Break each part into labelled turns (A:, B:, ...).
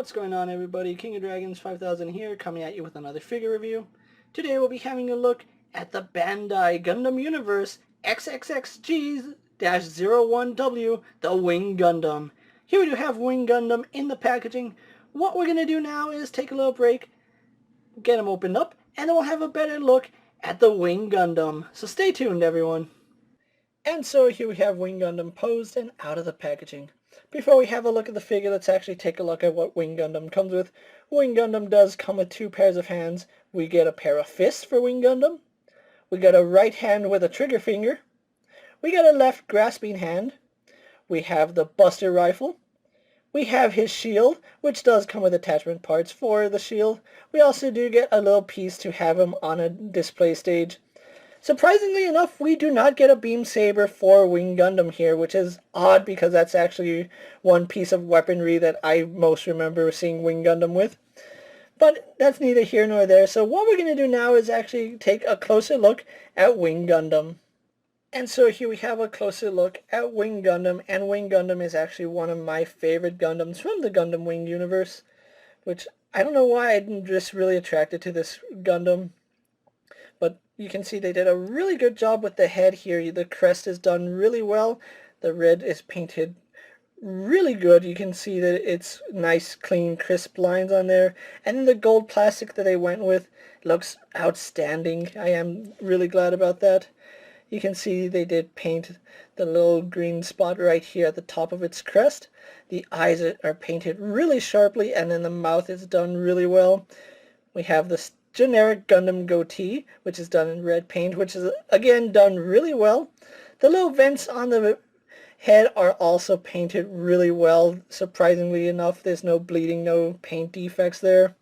A: What's going on, everybody? King of Dragons 5000 here, coming at you with another figure review. Today we'll be having a look at the Bandai Gundam Universe XXXG-01W, the Wing Gundam. Here we do have Wing Gundam in the packaging. What we're going to do now is take a little break, get them opened up, and then we'll have a better look at the Wing Gundam. So stay tuned, everyone. And so here we have Wing Gundam posed and out of the packaging. Before we have a look at the figure, let's actually take a look at what Wing Gundam comes with. Wing Gundam does come with two pairs of hands. We get a pair of fists for Wing Gundam. We got a right hand with a trigger finger. We got a left grasping hand. We have the Buster Rifle. We have his shield, which does come with attachment parts for the shield. We also do get a little piece to have him on a display stage. Surprisingly enough, we do not get a beam saber for Wing Gundam here, which is odd because that's actually one piece of weaponry that I most remember seeing Wing Gundam with. But that's neither here nor there, so what we're going to do now is actually take a closer look at Wing Gundam. And so here we have a closer look at Wing Gundam, and Wing Gundam is actually one of my favorite Gundams from the Gundam Wing universe, which I don't know why I'm just really attracted to this Gundam. But you can see they did a really good job with the head here. The crest is done really well. The red is painted really good. You can see that it's nice, clean, crisp lines on there. And then the gold plastic that they went with looks outstanding. I am really glad about that. You can see they did paint the little green spot right here at the top of its crest. The eyes are painted really sharply, and then the mouth is done really well. We have this generic Gundam goatee, which is done in red paint, which is again done really well. The little vents on the head are also painted really well. Surprisingly enough, there's no bleeding, no paint defects there.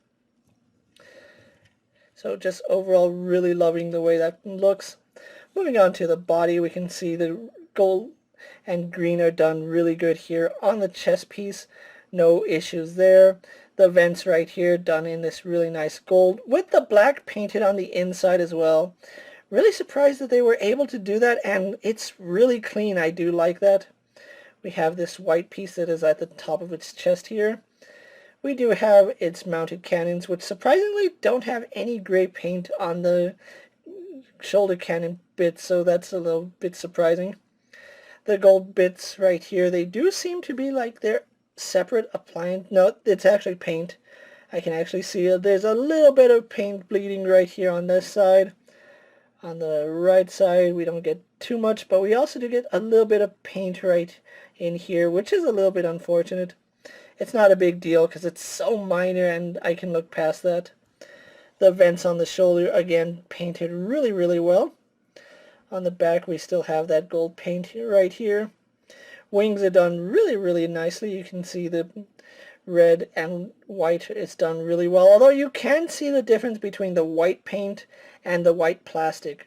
A: So just overall really loving the way that looks. Moving on to the body, we can see the gold and green are done really good here on the chest piece. No issues there. The vents right here done in this really nice gold with the black painted on the inside as well. Really surprised that they were able to do that, and it's really clean. I do like that. We have this white piece that is at the top of its chest here. We do have its mounted cannons, which surprisingly don't have any gray paint on the shoulder cannon bits, so that's a little bit surprising. The gold bits right here, they do seem to be like they're separate appliance. No, it's actually paint. I can actually see it. There's a little bit of paint bleeding right here on this side. On the right side we don't get too much, but we also do get a little bit of paint right in here, which is a little bit unfortunate. It's not a big deal because it's so minor and I can look past that. The vents on the shoulder, again, painted really, really well. On the back we still have that gold paint right here. Wings are done really, really nicely. You can see the red and white is done really well. Although you can see the difference between the white paint and the white plastic.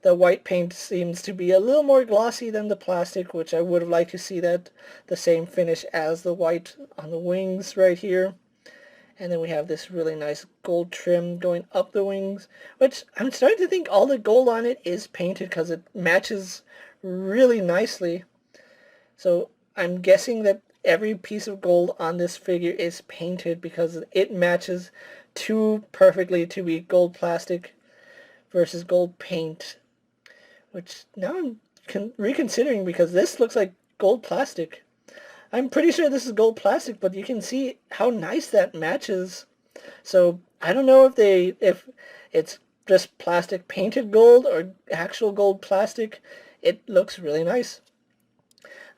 A: The white paint seems to be a little more glossy than the plastic, which I would have liked to see that the same finish as the white on the wings right here. And then we have this really nice gold trim going up the wings, which I'm starting to think all the gold on it is painted because it matches really nicely. So I'm guessing that every piece of gold on this figure is painted because it matches too perfectly to be gold plastic versus gold paint. Which now I'm reconsidering because this looks like gold plastic. I'm pretty sure this is gold plastic, but you can see how nice that matches. So I don't know if it's just plastic painted gold or actual gold plastic. It looks really nice.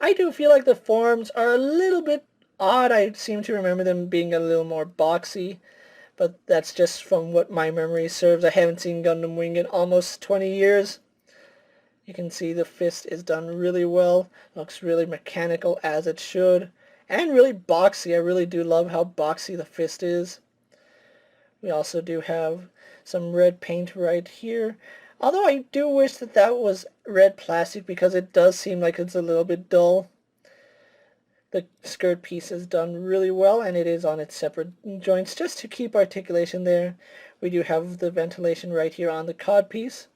A: I do feel like the forms are a little bit odd. I seem to remember them being a little more boxy, but that's just from what my memory serves. I haven't seen Gundam Wing in almost 20 years. You can see the fist is done really well. Looks really mechanical as it should. And really boxy. I really do love how boxy the fist is. We also do have some red paint right here. Although I do wish that that was red plastic because it does seem like it's a little bit dull. The skirt piece is done really well, and it is on its separate joints just to keep articulation there. We do have the ventilation right here on the cod piece.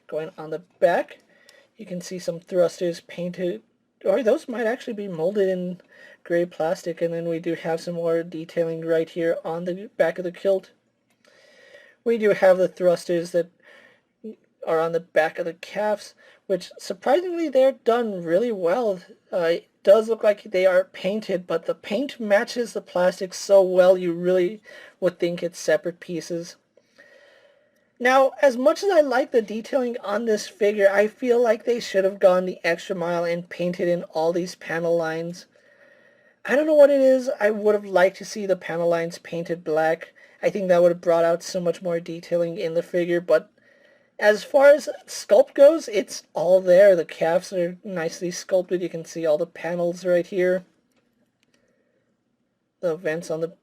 A: Going on the back, you can see some thrusters painted or those might actually be molded in gray plastic, and then we do have some more detailing right here on the back of the kilt. We do have the thrusters that are on the back of the calves, which surprisingly they're done really well. It does look like they are painted, but the paint matches the plastic so well you really would think it's separate pieces. Now, as much as I like the detailing on this figure, I feel like they should have gone the extra mile and painted in all these panel lines. I don't know what it is. I would have liked to see the panel lines painted black. I think that would have brought out so much more detailing in the figure, but as far as sculpt goes, it's all there. The calves are nicely sculpted. You can see all the panels right here. The vents on the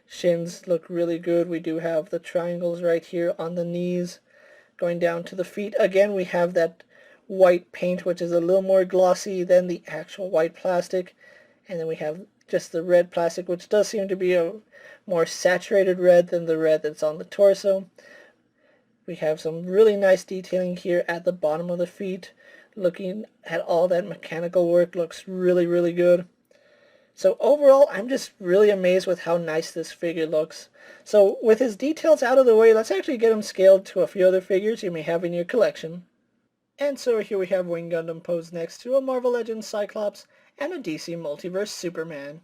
A: shins look really good. We do have the triangles right here on the knees going down to the feet. Again, we have that white paint, which is a little more glossy than the actual white plastic. And then we have just the red plastic, which does seem to be a more saturated red than the red that's on the torso. We have some really nice detailing here at the bottom of the feet. Looking at all that mechanical work, looks really, really good. So overall, I'm just really amazed with how nice this figure looks. So with his details out of the way, let's actually get him scaled to a few other figures you may have in your collection. And so here we have Wing Gundam posed next to a Marvel Legends Cyclops and a DC Multiverse Superman.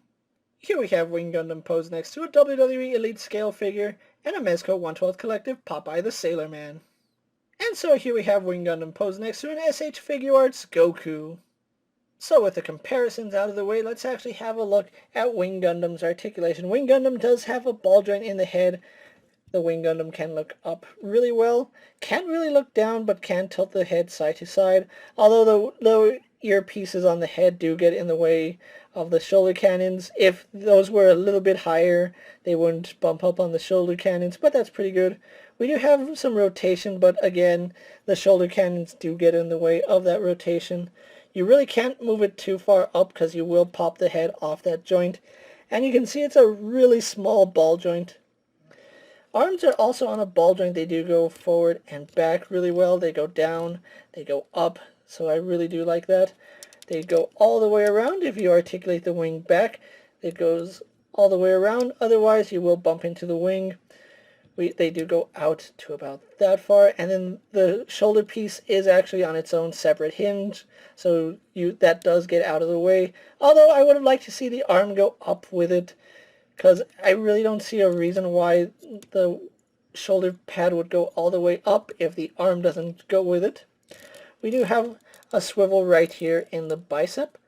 A: Here we have Wing Gundam posed next to a WWE Elite Scale figure and a Mezco 1/12 Collective Popeye the Sailor Man. And so here we have Wing Gundam posed next to an SH Figuarts Goku. So with the comparisons out of the way, let's actually have a look at Wing Gundam's articulation. Wing Gundam does have a ball joint in the head. The Wing Gundam can look up really well. Can't really look down, but can tilt the head side to side. Although the low earpieces on the head do get in the way of the shoulder cannons. If those were a little bit higher, they wouldn't bump up on the shoulder cannons, but that's pretty good. We do have some rotation, but again, the shoulder cannons do get in the way of that rotation. You really can't move it too far up because you will pop the head off that joint. And you can see it's a really small ball joint. Arms are also on a ball joint. They do go forward and back really well. They go down, they go up, so I really do like that. They go all the way around. If you articulate the wing back, it goes all the way around. Otherwise, you will bump into the wing. They do go out to about that far, and then the shoulder piece is actually on its own separate hinge, so that does get out of the way. Although I would have liked to see the arm go up with it, because I really don't see a reason why the shoulder pad would go all the way up if the arm doesn't go with it. We do have a swivel right here in the bicep.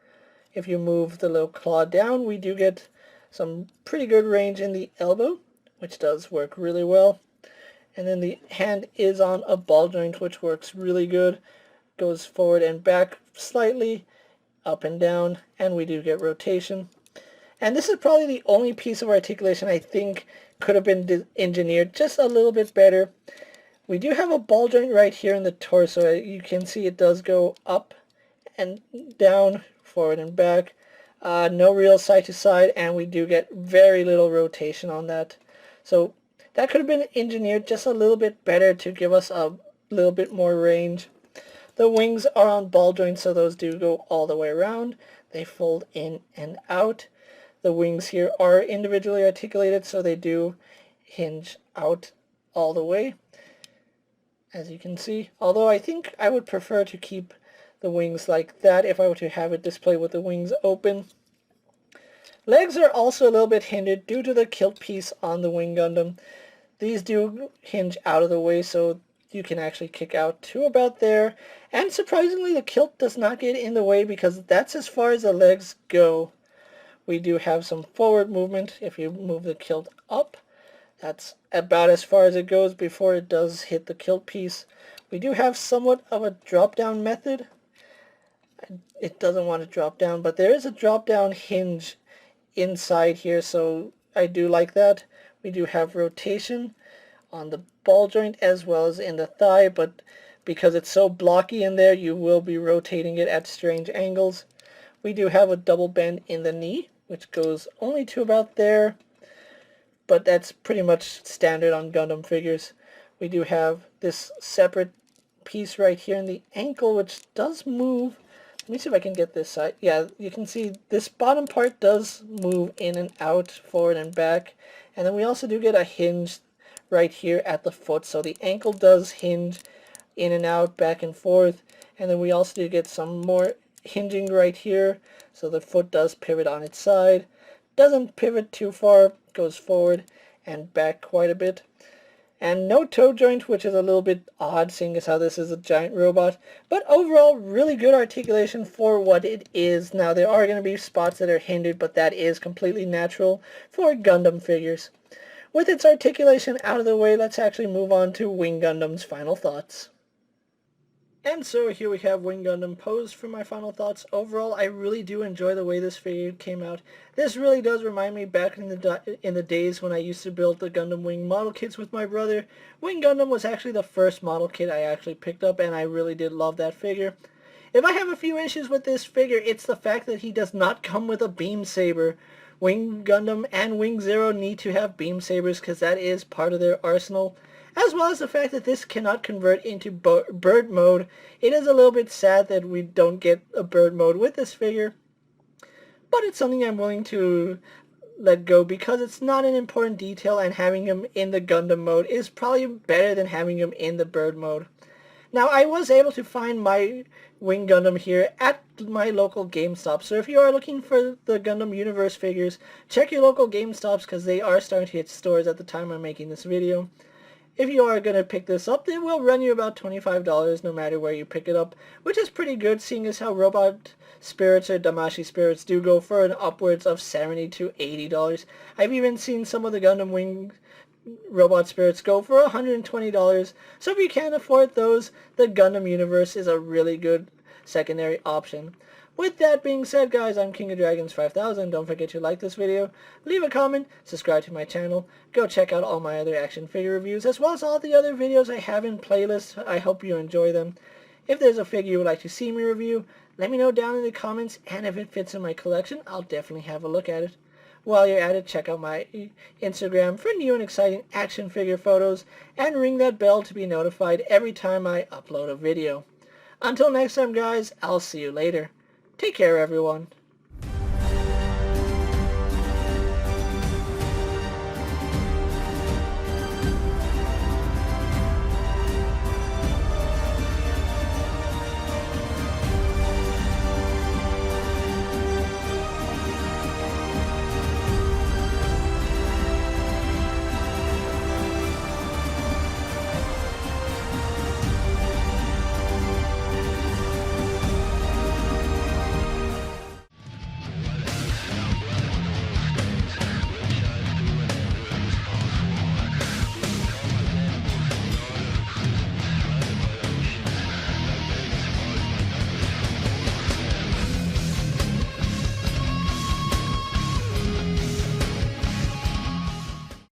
A: If you move the little claw down, we do get some pretty good range in the elbow, which does work really well. And then the hand is on a ball joint, which works really good. Goes forward and back slightly, up and down, and we do get rotation. And this is probably the only piece of articulation I think could have been engineered just a little bit better. We do have a ball joint right here in the torso. You can see it does go up and down, forward and back. No real side to side, and we do get very little rotation on that. So that could have been engineered just a little bit better to give us a little bit more range. The wings are on ball joints, so those do go all the way around. They fold in and out. The wings here are individually articulated, so they do hinge out all the way, as you can see. Although I think I would prefer to keep the wings like that if I were to have it displayed with the wings open. Legs are also a little bit hindered due to the kilt piece on the Wing Gundam. These do hinge out of the way, so you can actually kick out to about there. And surprisingly, the kilt does not get in the way because that's as far as the legs go. We do have some forward movement. If you move the kilt up, that's about as far as it goes before it does hit the kilt piece. We do have somewhat of a drop-down method. It doesn't want to drop down, but there is a drop-down hinge inside here, so I do like that. We do have rotation on the ball joint as well as in the thigh, but because it's so blocky in there, you will be rotating it at strange angles. We do have a double bend in the knee, which goes only to about there, but that's pretty much standard on Gundam figures. We do have this separate piece right here in the ankle, which does move, Let me see if I can get this side. Yeah, you can see this bottom part does move in and out, forward and back. And then we also do get a hinge right here at the foot. So the ankle does hinge in and out, back and forth. And then we also do get some more hinging right here. So the foot does pivot on its side. Doesn't pivot too far, goes forward and back quite a bit. And no toe joint, which is a little bit odd seeing as how this is a giant robot. But overall, really good articulation for what it is. Now, there are going to be spots that are hindered, but that is completely natural for Gundam figures. With its articulation out of the way, let's actually move on to Wing Gundam's final thoughts. And so here we have Wing Gundam posed for my final thoughts. Overall, I really do enjoy the way this figure came out. This really does remind me back in the days when I used to build the Gundam Wing model kits with my brother. Wing Gundam was actually the first model kit I actually picked up, and I really did love that figure. If I have a few issues with this figure, it's the fact that he does not come with a beam saber. Wing Gundam and Wing Zero need to have beam sabers because that is part of their arsenal. As well as the fact that this cannot convert into bird mode. It is a little bit sad that we don't get a bird mode with this figure, but it's something I'm willing to let go because it's not an important detail, and having him in the Gundam mode is probably better than having him in the bird mode. Now, I was able to find my Wing Gundam here at my local GameStop, so if you are looking for the Gundam Universe figures, check your local GameStops because they are starting to hit stores at the time I'm making this video. If you are going to pick this up, it will run you about $25 no matter where you pick it up, which is pretty good seeing as how robot spirits or Damashi spirits do go for an upwards of $70 to $80. I've even seen some of the Gundam Wing robot spirits go for $120, so if you can't afford those, the Gundam Universe is a really good secondary option. With that being said, guys, I'm KingofDragons 5000. Don't forget to like this video, leave a comment, subscribe to my channel, go check out all my other action figure reviews, as well as all the other videos I have in playlists. I hope you enjoy them. If there's a figure you would like to see me review, let me know down in the comments, and if it fits in my collection, I'll definitely have a look at it. While you're at it, check out my Instagram for new and exciting action figure photos, and ring that bell to be notified every time I upload a video. Until next time, guys, I'll see you later. Take care, everyone.